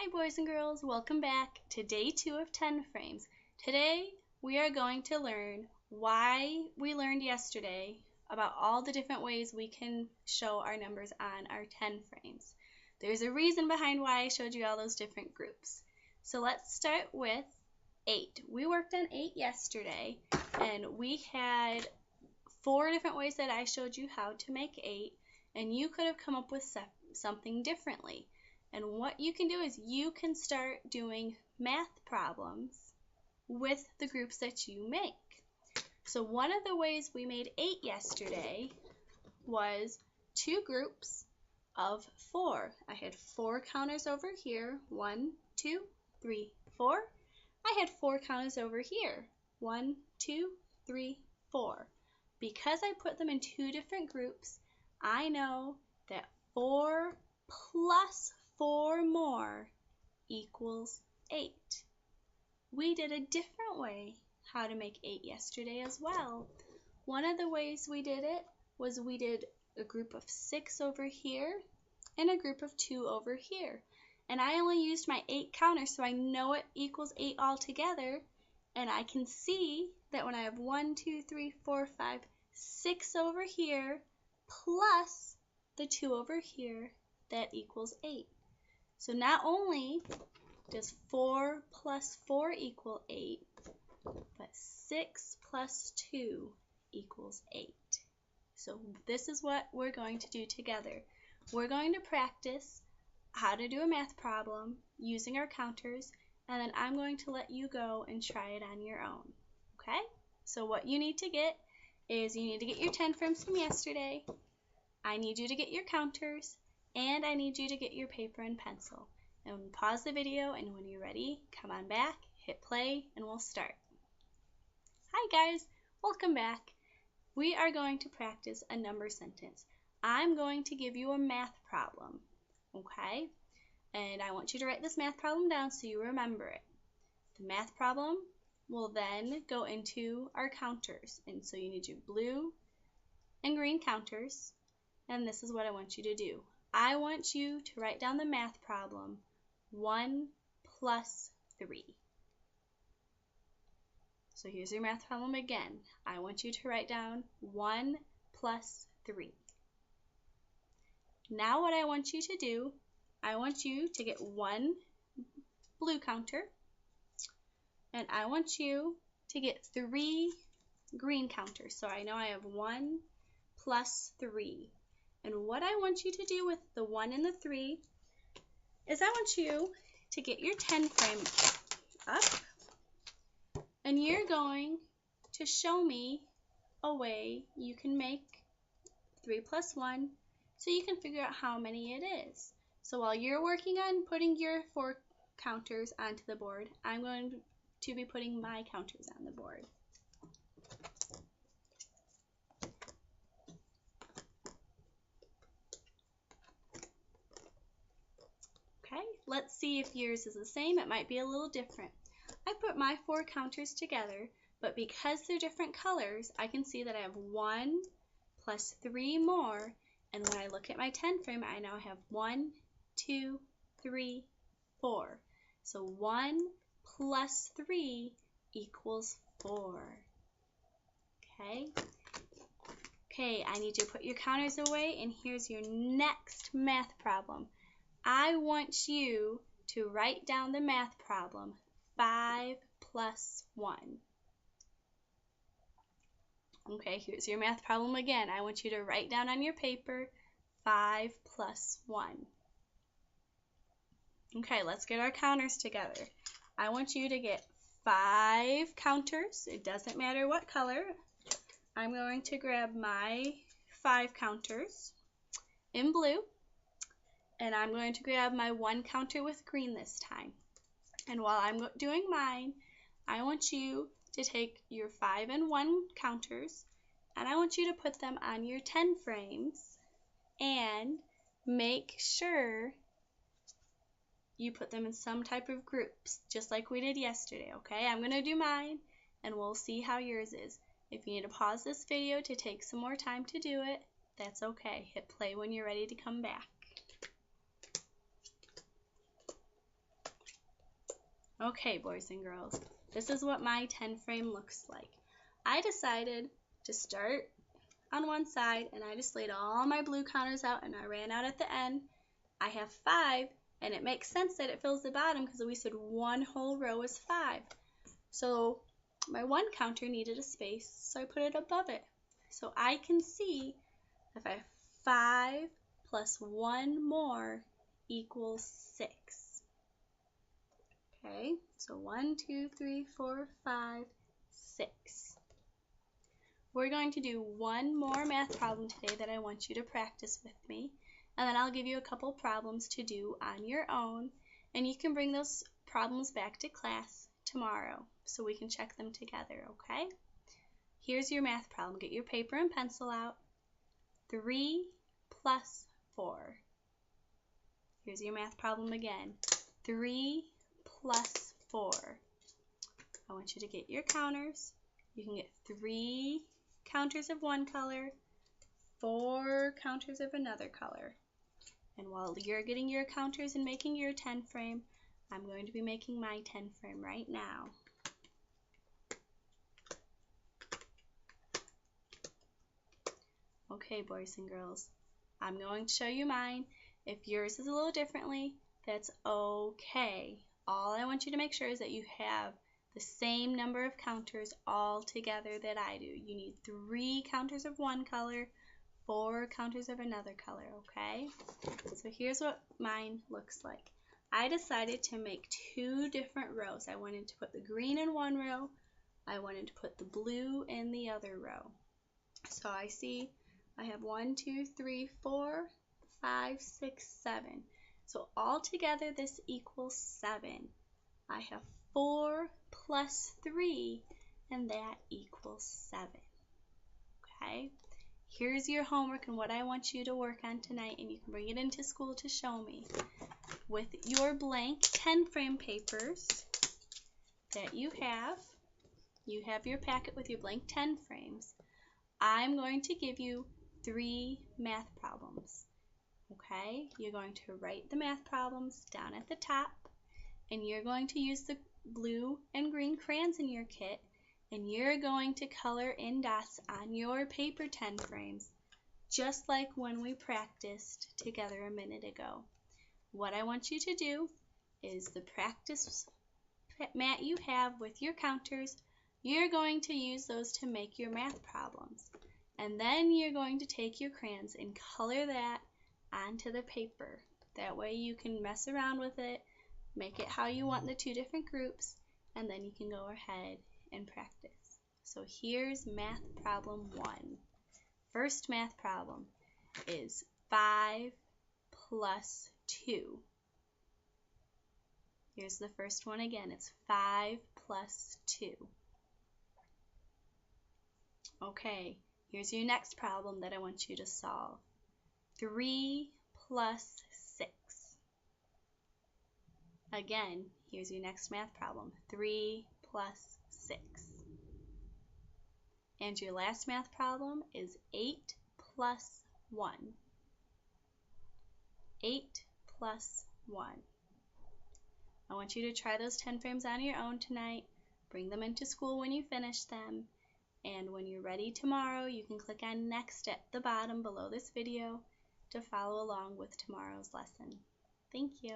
Hi boys and girls, welcome back to day 2 of 10 frames. Today we are going to learn why we learned yesterday about all the different ways we can show our numbers on our 10 frames. There's a reason behind why I showed you all those different groups. So let's start with 8. We worked on 8 yesterday and we had 4 different ways that I showed you how to make 8, and you could have come up with something differently. And what you can do is you can start doing math problems with the groups that you make. So one of the ways we made 8 yesterday was 2 groups of 4. I had 4 counters over here, 1, 2, 3, 4. I had 4 counters over here, 1, 2, 3, 4. Because I put them in 2 different groups, I know that 4 plus 4 more equals 8. We did a different way how to make 8 yesterday as well. One of the ways we did it was we did a group of 6 over here and a group of 2 over here. And I only used my 8 counter, so I know it equals 8 all together. And I can see that when I have 1, 2, 3, 4, 5, 6 over here plus the 2 over here, that equals 8. So not only does 4 plus 4 equal 8, but 6 plus 2 equals 8. So this is what we're going to do together. We're going to practice how to do a math problem using our counters, and then I'm going to let you go and try it on your own. Okay? So what you need to get is you need to get your 10 frames from yesterday. I need you to get your counters, and I need you to get your paper and pencil. And pause the video, and when you're ready, come on back, hit play, and we'll start. Hi guys, welcome back. We are going to practice a number sentence. I'm going to give you a math problem, okay? And I want you to write this math problem down so you remember it. The math problem will then go into our counters. And so you need your blue and green counters. And this is what I want you to do. I want you to write down the math problem 1 plus 3. So here's your math problem again. I want you to write down 1 plus 3. Now what I want you to do, I want you to get 1 blue counter, and I want you to get 3 green counters. So I know I have 1 plus 3. And what I want you to do with the 1 and the 3 is I want you to get your 10 frame up, and you're going to show me a way you can make 3 plus 1 so you can figure out how many it is. So while you're working on putting your 4 counters onto the board, I'm going to be putting my counters on the board. Okay, let's see if yours is the same. It might be a little different. I put my 4 counters together, but because they're different colors, I can see that I have 1 plus 3 more, and when I look at my 10 frame, I now have 1, 2, 3, 4. So 1 plus 3 equals 4. Okay, I need you to put your counters away, and here's your next math problem. I want you to write down the math problem 5 plus 1. Okay, here's your math problem again. I want you to write down on your paper 5 plus 1. Okay, let's get our counters together. I want you to get 5 counters. It doesn't matter what color. I'm going to grab my 5 counters in blue, and I'm going to grab my 1 counter with green this time. And while I'm doing mine, I want you to take your 5 and 1 counters, and I want you to put them on your 10 frames and make sure you put them in some type of groups, just like we did yesterday, okay? I'm going to do mine, and we'll see how yours is. If you need to pause this video to take some more time to do it, that's okay. Hit play when you're ready to come back. Okay, boys and girls, this is what my 10 frame looks like. I decided to start on one side, and I just laid all my blue counters out, and I ran out at the end. I have 5, and it makes sense that it fills the bottom because we said one whole row is 5. So my 1 counter needed a space, so I put it above it. So I can see if I have 5 plus 1 more equals 6. Okay, so 1, 2, 3, 4, 5, 6. We're going to do one more math problem today that I want you to practice with me, and then I'll give you a couple problems to do on your own, and you can bring those problems back to class tomorrow so we can check them together, okay? Here's your math problem. Get your paper and pencil out. 3 plus 4. Here's your math problem again. 3 plus 4. I want you to get your counters. You can get 3 counters of one color, 4 counters of another color. And while you're getting your counters and making your 10 frame, I'm going to be making my 10 frame right now. Okay, boys and girls, I'm going to show you mine. If yours is a little differently, that's okay. All I want you to make sure is that you have the same number of counters all together that I do. You need 3 counters of one color, 4 counters of another color, okay? So here's what mine looks like. I decided to make 2 different rows. I wanted to put the green in one row. I wanted to put the blue in the other row. So I see I have 1, 2, 3, 4, 5, 6, 7. So all together this equals 7. I have 4 plus 3, and that equals 7. Okay? Here's your homework and what I want you to work on tonight, and you can bring it into school to show me. With your blank 10 frame papers that you have your packet with your blank 10 frames. I'm going to give you 3 math problems. Okay? You're going to write the math problems down at the top, and you're going to use the blue and green crayons in your kit, and you're going to color in dots on your paper 10 frames, just like when we practiced together a minute ago. What I want you to do is the practice mat you have with your counters, you're going to use those to make your math problems. And then you're going to take your crayons and color that onto the paper. That way you can mess around with it, make it how you want the 2 different groups, and then you can go ahead and practice. So here's math problem 1. First math problem is 5 plus 2. Here's the first one again. It's 5 plus 2. Okay, here's your next problem that I want you to solve. 3 plus 6. Again, here's your next math problem. 3 plus 6. And your last math problem is 8 plus 1. 8 plus 1. I want you to try those 10 frames on your own tonight. Bring them into school when you finish them. And when you're ready tomorrow, you can click on Next at the bottom below this video to follow along with tomorrow's lesson. Thank you.